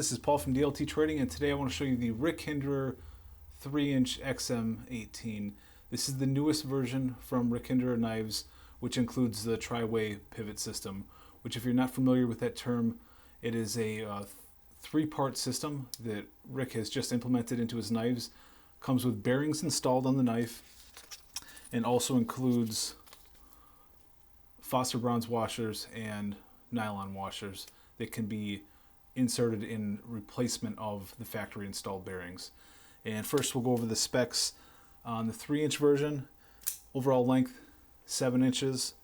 this is Paul from DLT Trading, and today I want to show you the Rick Hinderer 3-inch XM-18. This is the newest version from Rick Hinderer knives, which includes the tri-way pivot system, which, if you're not familiar with that term, it is a three-part system that Rick has just implemented into his knives. Comes with bearings installed on the knife, and also includes phosphor bronze washers and nylon washers that can be inserted in replacement of the factory installed bearings. And first we'll go over the specs on the 3-inch version. Overall length 7 inches,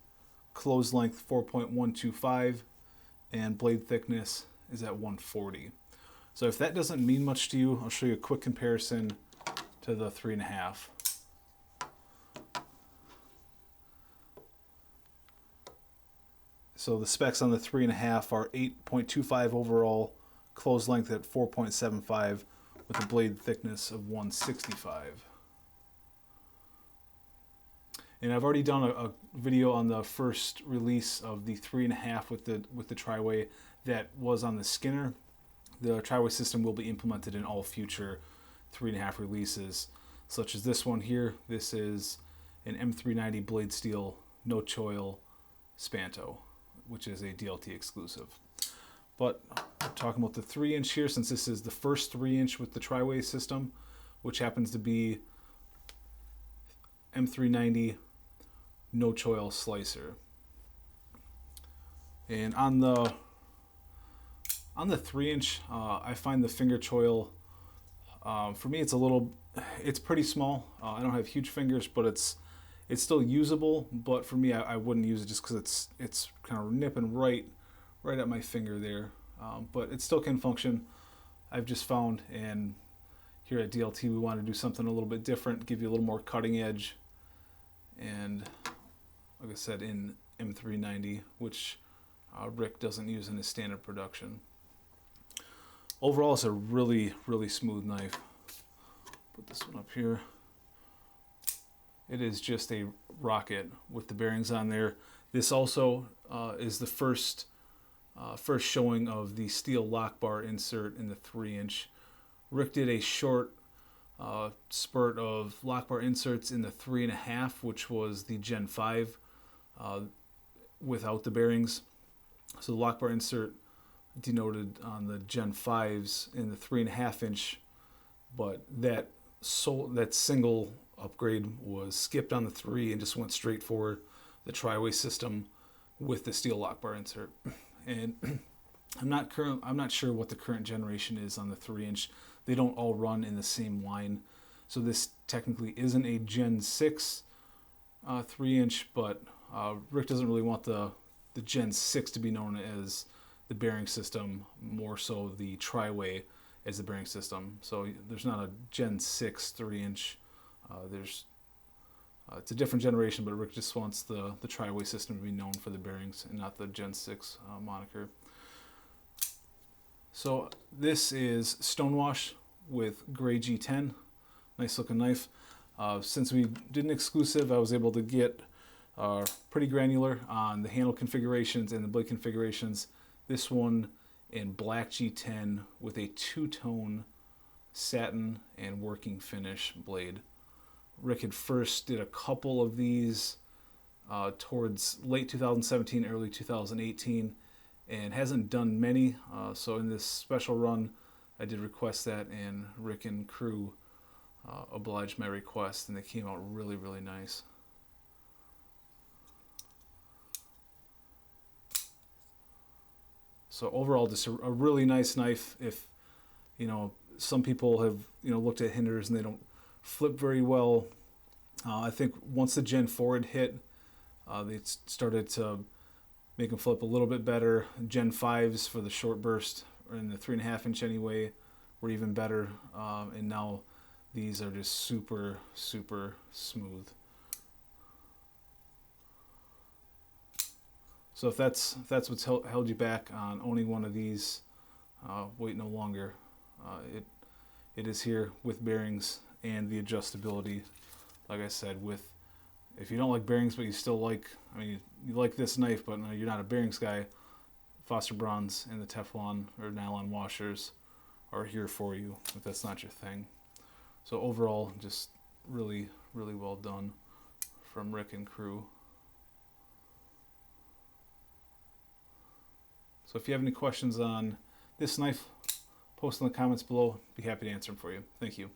closed length 4.125, and blade thickness is at 140. So if that doesn't mean much to you, I'll show you a quick comparison to the 3.5. So the specs on the 3.5 are 8.25 overall, closed length at 4.75, with a blade thickness of 165. And I've already done a video on the first release of the 3.5 with the tri-way that was on the Skinner. The tri-way system will be implemented in all future 3.5 releases, such as this one here. This is an M390 blade steel No Choil Spanto, which is a DLT exclusive. But we're talking about the 3-inch here, since this is the first 3-inch with the tri-way system, which happens to be M390 No Choil Slicer. And on the 3-inch, I find the finger choil, for me it's pretty small. I don't have huge fingers, but it's still usable, but for me, I wouldn't use it just because it's kind of nipping right at my finger there. But it still can function, I've just found, and here at DLT we want to do something a little bit different, give you a little more cutting edge, and like I said, in M390, which Rick doesn't use in his standard production. Overall, it's a really smooth knife. Put this one up here. It is just a rocket with the bearings on there. This also is the first showing of the steel lock bar insert in the 3-inch. Rick did a short spurt of lock bar inserts in the 3.5, which was the Gen 5 without the bearings. So the lock bar insert denoted on the Gen 5s in the 3.5-inch, but that single upgrade was skipped on the 3 and just went straight for the tri-way system with the steel lock bar insert. And I'm not sure what the current generation is on the 3-inch. They don't all run in the same line, so this technically isn't a Gen 6 3-inch, but Rick doesn't really want the Gen 6 to be known as the bearing system, more so the tri-way as the bearing system. So there's not a Gen 6 3-inch. It's a different generation, but Rick just wants the tri-way system to be known for the bearings and not the Gen 6 moniker. So this is Stonewash with gray G10. Nice looking knife. Since we did an exclusive, I was able to get pretty granular on the handle configurations and the blade configurations. This one in black G10 with a 2-tone satin and working finish blade. Rick had first did a couple of these towards late 2017, early 2018, and hasn't done many. So in this special run, I did request that, and Rick and crew obliged my request, and they came out really nice. So overall, just a really nice knife. If some people have looked at Hinderers and they don't flip very well. I think once the Gen 4 had hit, they started to make them flip a little bit better. Gen 5s for the short burst, or in the 3.5-inch anyway, were even better. And now these are just super smooth. So if that's what's held you back on owning one of these, wait no longer. It is here with bearings and the adjustability. Like I said, if you don't like bearings but you still like, you like this knife but you're not a bearings guy, phosphor bronze and the teflon or nylon washers are here for you if that's not your thing. So overall, just really, really well done from Rick and crew. So if you have any questions on this knife, post in the comments below. Be happy to answer them for you. Thank you.